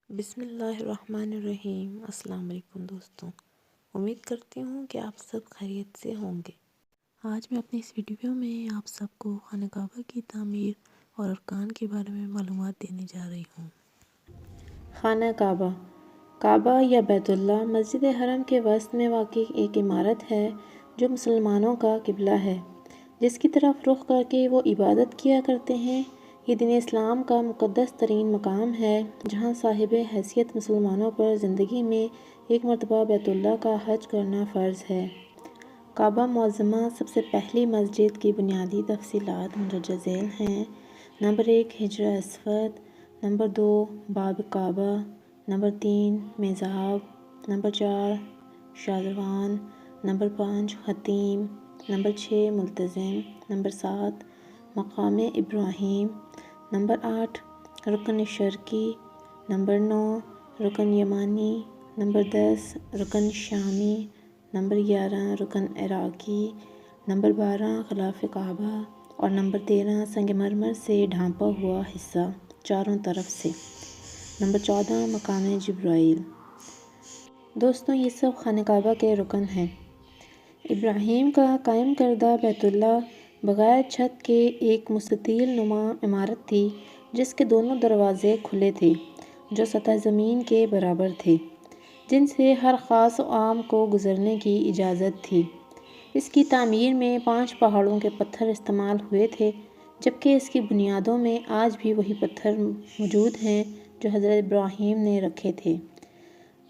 بسم اللہ الرحمن الرحیم۔ السلام علیکم دوستوں، امید کرتی ہوں کہ آپ سب خیریت سے ہوں گے۔ آج میں اپنی اس ویڈیو میں آپ سب کو خانہ کعبہ کی تعمیر اور ارکان کے بارے میں معلومات دینے جا رہی ہوں۔ خانہ کعبہ، کعبہ یا بیت اللہ مسجد حرم کے وسط میں واقع ایک عمارت ہے جو مسلمانوں کا قبلہ ہے، جس کی طرف رخ کر کے وہ عبادت کیا کرتے ہیں۔ یہ دین اسلام کا مقدس ترین مقام ہے، جہاں صاحب حیثیت مسلمانوں پر زندگی میں ایک مرتبہ بیت اللہ کا حج کرنا فرض ہے۔ کعبہ معظمہ سب سے پہلی مسجد کی بنیادی تفصیلات مندرجہ ذیل ہیں۔ نمبر 1 حجر اسود، نمبر 2 باب کعبہ، نمبر 3 محراب، نمبر 4 شادروان، نمبر 5 حطیم، نمبر 6 ملتزم، نمبر 7 مقام ابراہیم، نمبر 8 رکن شرقی، نمبر 9 رکن یمانی، نمبر 10 رکن شامی، نمبر 11 رکن عراقی، نمبر 12 غلاف کعبہ اور نمبر 13 سنگ مرمر سے ڈھانپا ہوا حصہ چاروں طرف سے، نمبر 14 مقام جبرائیل۔ دوستوں، یہ سب خانہ کعبہ کے رکن ہیں۔ ابراہیم کا قائم کردہ بیت اللہ بغیر چھت کے ایک مستطیل نما عمارت تھی، جس کے دونوں دروازے کھلے تھے جو سطح زمین کے برابر تھے، جن سے ہر خاص و عام کو گزرنے کی اجازت تھی۔ اس کی تعمیر میں 5 پہاڑوں کے پتھر استعمال ہوئے تھے، جبکہ اس کی بنیادوں میں آج بھی وہی پتھر موجود ہیں جو حضرت ابراہیم نے رکھے تھے۔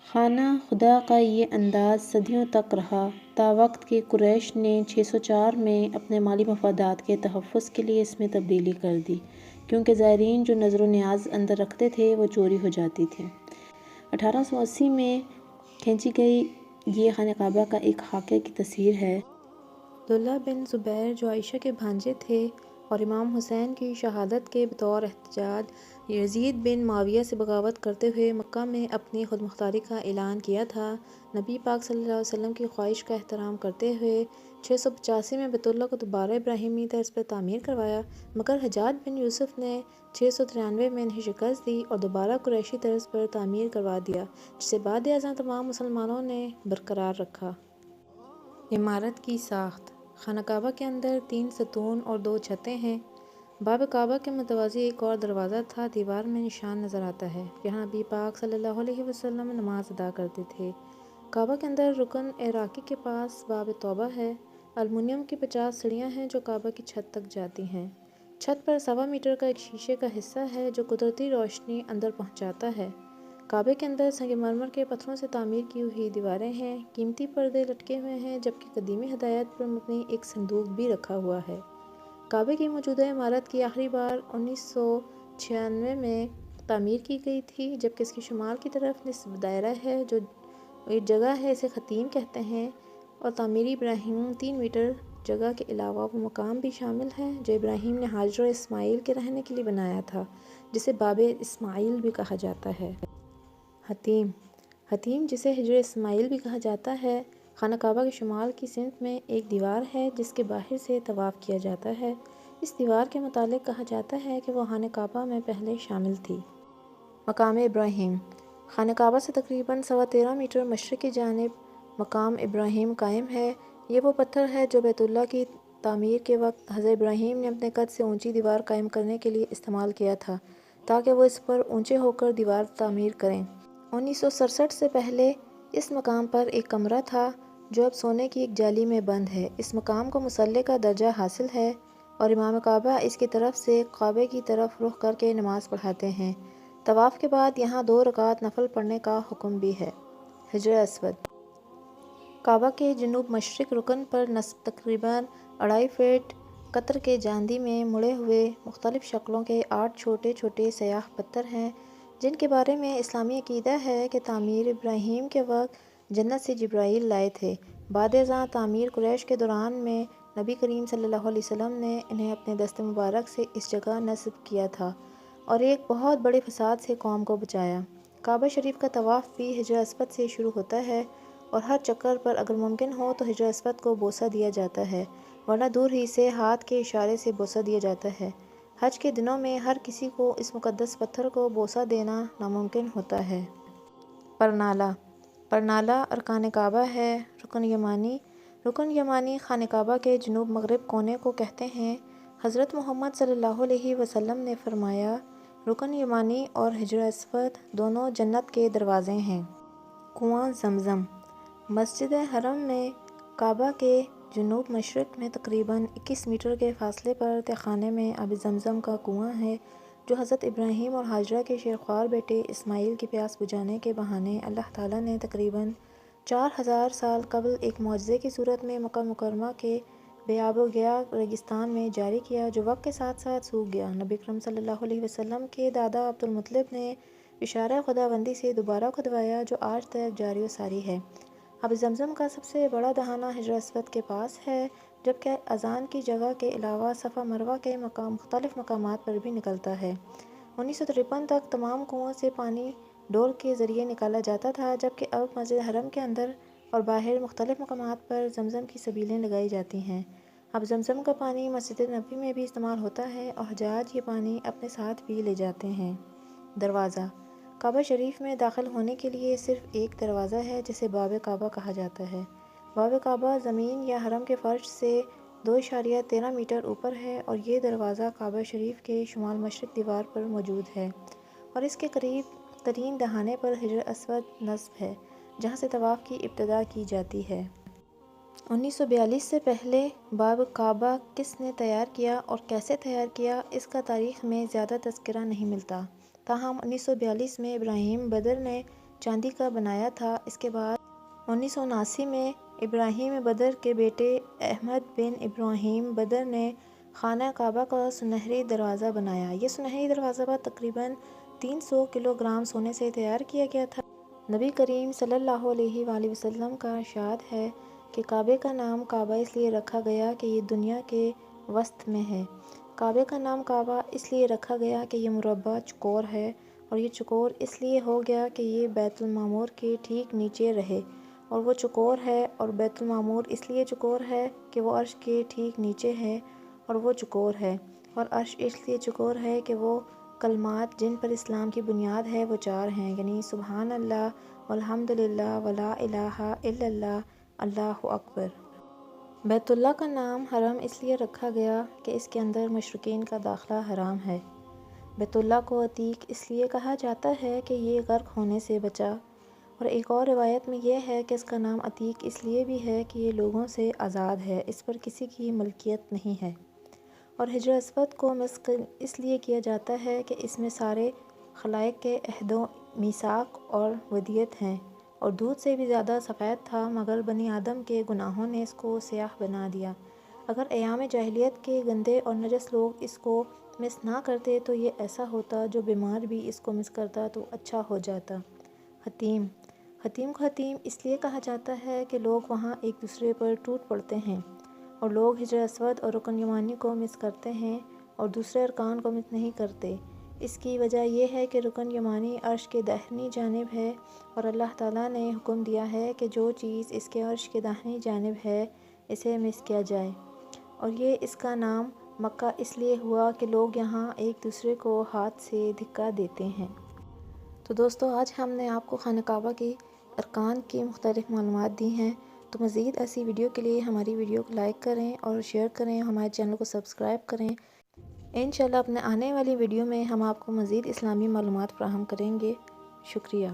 خانہ خدا کا یہ انداز صدیوں تک رہا، تاوقت کہ قریش نے 604 میں اپنے مالی مفادات کے تحفظ کے لیے اس میں تبدیلی کر دی، کیونکہ زائرین جو نظر و نیاز اندر رکھتے تھے وہ چوری ہو جاتی تھی۔ 1880 میں کھینچی گئی یہ خانہ کعبہ کا ایک خاکے کی تصویر ہے۔ عبداللہ بن زبیر جو عائشہ کے بھانجے تھے اور امام حسین کی شہادت کے بطور احتجاج یزید بن معاویہ سے بغاوت کرتے ہوئے مکہ میں اپنی خود مختاری کا اعلان کیا تھا، نبی پاک صلی اللہ علیہ وسلم کی خواہش کا احترام کرتے ہوئے 685 میں بیت اللہ کو دوبارہ ابراہیمی طرز پر تعمیر کروایا، مگر حجاج بن یوسف نے 693 میں انہیں شکست دی اور دوبارہ قریشی طرز پر تعمیر کروا دیا، جسے بعد ازاں تمام مسلمانوں نے برقرار رکھا۔ عمارت کی ساخت: خانہ کعبہ کے اندر 3 ستون اور 2 چھتیں ہیں۔ باب کعبہ کے متوازی ایک اور دروازہ تھا، دیوار میں نشان نظر آتا ہے، جہاں نبی پاک صلی اللہ علیہ وسلم نماز ادا کرتے تھے۔ کعبہ کے اندر رکن عراقی کے پاس باب توبہ ہے۔ المونیم کی 50 سیڑھیاں ہیں جو کعبہ کی چھت تک جاتی ہیں۔ چھت پر 1.25 میٹر کا ایک شیشے کا حصہ ہے جو قدرتی روشنی اندر پہنچاتا ہے۔ کعبے کے اندر سنگ مرمر کے پتھروں سے تعمیر کی ہوئی دیواریں ہیں، قیمتی پردے لٹکے ہوئے ہیں، جبکہ قدیمی ہدایت پر مبنی ایک صندوق بھی رکھا ہوا ہے۔ کعبے کی موجودہ عمارت کی آخری بار 1996 میں تعمیر کی گئی تھی، جبکہ اس کی شمال کی طرف نصف دائرہ ہے جو جگہ ہے اسے حطیم کہتے ہیں، اور تعمیری ابراہیم 3 میٹر جگہ کے علاوہ وہ مقام بھی شامل ہے جو ابراہیم نے ہاجر و اسماعیل کے رہنے کے لیے بنایا تھا، جسے باب اسماعیل بھی کہا جاتا ہے۔ حطیم، حطیم جسے حجر اسماعیل بھی کہا جاتا ہے، خانہ کعبہ کے شمال کی سمت میں ایک دیوار ہے جس کے باہر سے طواف کیا جاتا ہے۔ اس دیوار کے متعلق کہا جاتا ہے کہ وہ خانہ کعبہ میں پہلے شامل تھی۔ مقام ابراہیم، خانہ کعبہ سے تقریباً 13.25 میٹر مشرق کی جانب مقام ابراہیم قائم ہے۔ یہ وہ پتھر ہے جو بیت اللہ کی تعمیر کے وقت حضرت ابراہیم نے اپنے قد سے اونچی دیوار قائم کرنے کے لیے استعمال کیا تھا، تاکہ وہ اس پر اونچے ہو کر دیوار تعمیر کریں۔ 1967 سے پہلے اس مقام پر ایک کمرہ تھا جو اب سونے کی ایک جالی میں بند ہے۔ اس مقام کو مصلی کا درجہ حاصل ہے اور امام کعبہ اس کی طرف سے کعبے کی طرف رخ کر کے نماز پڑھاتے ہیں۔ طواف کے بعد یہاں 2 رکعت نفل پڑھنے کا حکم بھی ہے۔ حجر اسود، کعبہ کے جنوب مشرق رکن پر نصب تقریباً 2.5 فٹ قطر کے جاندی میں مڑے ہوئے مختلف شکلوں کے 8 چھوٹے چھوٹے سیاہ پتھر ہیں، جن کے بارے میں اسلامی عقیدہ ہے کہ تعمیر ابراہیم کے وقت جنت سے جبرائیل لائے تھے۔ بعد ازاں تعمیر قریش کے دوران میں نبی کریم صلی اللہ علیہ وسلم نے انہیں اپنے دست مبارک سے اس جگہ نصب کیا تھا اور ایک بہت بڑے فساد سے قوم کو بچایا۔ کعبہ شریف کا طواف بھی حجر اسود سے شروع ہوتا ہے اور ہر چکر پر اگر ممکن ہو تو حجر اسود کو بوسہ دیا جاتا ہے، ورنہ دور ہی سے ہاتھ کے اشارے سے بوسہ دیا جاتا ہے۔ حج کے دنوں میں ہر کسی کو اس مقدس پتھر کو بوسہ دینا ناممکن ہوتا ہے۔ پرنالہ پرنالہ ارکان کعبہ ہے۔ رکن یمانی خانہ کعبہ کے جنوب مغرب کونے کو کہتے ہیں۔ حضرت محمد صلی اللہ علیہ وسلم نے فرمایا، رکن یمانی اور حجر اسود دونوں جنت کے دروازے ہیں۔ کنواں زمزم مسجد حرم میں کعبہ کے جنوب مشرق میں تقریباً 21 میٹر کے فاصلے پر تہہ خانے میں آب زمزم کا کنواں ہے، جو حضرت ابراہیم اور ہاجرہ کے شیرخوار بیٹے اسماعیل کی پیاس بجھانے کے بہانے اللہ تعالیٰ نے تقریباً 4000 سال قبل ایک معجزے کی صورت میں مکہ مکرمہ کے بے آب و گیا ریگستان میں جاری کیا، جو وقت کے ساتھ ساتھ سوکھ گیا۔ نبی اکرم صلی اللہ علیہ وسلم کے دادا عبد المطلب نے اشارہ خداوندی سے دوبارہ کھدوایا، جو آج تک جاری و ساری ہے۔ آب زمزم کا سب سے بڑا دہانہ حجر اسود کے پاس ہے، جبکہ اذان کی جگہ کے علاوہ صفا مروہ کے مختلف مقامات پر بھی نکلتا ہے۔ 1953 تک تمام کنووں سے پانی ڈول کے ذریعے نکالا جاتا تھا، جبکہ اب مسجد حرم کے اندر اور باہر مختلف مقامات پر زمزم کی سبیلیں لگائی جاتی ہیں۔ اب زمزم کا پانی مسجد نبوی میں بھی استعمال ہوتا ہے اور حجاج یہ پانی اپنے ساتھ بھی لے جاتے ہیں۔ دروازہ کعبہ شریف میں داخل ہونے کے لیے صرف ایک دروازہ ہے، جسے باب کعبہ کہا جاتا ہے۔ باب کعبہ زمین یا حرم کے فرش سے 2.13 میٹر اوپر ہے اور یہ دروازہ کعبہ شریف کے شمال مشرق دیوار پر موجود ہے اور اس کے قریب ترین دہانے پر حجر اسود نصب ہے، جہاں سے طواف کی ابتدا کی جاتی ہے۔ 1942 سے پہلے باب کعبہ کس نے تیار کیا اور کیسے تیار کیا، اس کا تاریخ میں زیادہ تذکرہ نہیں ملتا، تاہم 1942 میں ابراہیم بدر نے چاندی کا بنایا تھا۔ اس کے بعد 1979 میں ابراہیم بدر کے بیٹے احمد بن ابراہیم بدر نے خانہ کعبہ کا سنہری دروازہ بنایا۔ یہ سنہری دروازہ تقریباً 300 کلو گرام سونے سے تیار کیا گیا تھا۔ نبی کریم صلی اللہ علیہ وآلہ وسلم کا ارشاد ہے کہ کعبے کا نام کعبہ اس لیے رکھا گیا کہ یہ دنیا کے وسط میں ہے۔ کعبے کا نام کعبہ اس لیے رکھا گیا کہ یہ مربع چوکور ہے، اور یہ چوکور اس لیے ہو گیا کہ یہ بیت المعمور کے ٹھیک نیچے رہے، اور وہ چوکور ہے، اور بیت المعمور اس لیے چوکور ہے کہ وہ عرش کے ٹھیک نیچے ہے اور وہ چوکور ہے، اور عرش اس لیے چوکور ہے کہ وہ کلمات جن پر اسلام کی بنیاد ہے وہ 4 ہیں، یعنی سبحان اللہ والحمدللہ ولا الہ الا اللہ، اللہ اکبر۔ بیت اللہ کا نام حرم اس لیے رکھا گیا کہ اس کے اندر مشرکین کا داخلہ حرام ہے۔ بیت اللہ کو عتیق اس لیے کہا جاتا ہے کہ یہ غرق ہونے سے بچا، اور ایک اور روایت میں یہ ہے کہ اس کا نام عتیق اس لیے بھی ہے کہ یہ لوگوں سے آزاد ہے، اس پر کسی کی ملکیت نہیں ہے۔ اور حجر اسود کو مسح اس لیے کیا جاتا ہے کہ اس میں سارے خلائق کے عہد و میثاق اور ودیعت ہیں، اور دودھ سے بھی زیادہ سفید تھا، مگر بنی آدم کے گناہوں نے اس کو سیاہ بنا دیا۔ اگر ایام جاہلیت کے گندے اور نجس لوگ اس کو مس نہ کرتے تو یہ ایسا ہوتا، جو بیمار بھی اس کو مس کرتا تو اچھا ہو جاتا۔ حتیم کو حتیم اس لیے کہا جاتا ہے کہ لوگ وہاں ایک دوسرے پر ٹوٹ پڑتے ہیں، اور لوگ حجر اسود اور رکن یمانی کو مس کرتے ہیں اور دوسرے ارکان کو مس نہیں کرتے۔ اس کی وجہ یہ ہے کہ رکن یمانی عرش کے داہنی جانب ہے، اور اللہ تعالیٰ نے حکم دیا ہے کہ جو چیز اس کے عرش کے داہنی جانب ہے اسے مس کیا جائے، اور یہ اس کا نام مکہ اس لیے ہوا کہ لوگ یہاں ایک دوسرے کو ہاتھ سے دھکا دیتے ہیں۔ تو دوستو، آج ہم نے آپ کو خانہ کعبہ کی ارکان کی مختلف معلومات دی ہیں۔ تو مزید ایسی ویڈیو کے لیے ہماری ویڈیو کو لائک کریں اور شیئر کریں، ہمارے چینل کو سبسکرائب کریں۔ انشاءاللہ اپنے آنے والی ویڈیو میں ہم آپ کو مزید اسلامی معلومات فراہم کریں گے۔ شکریہ۔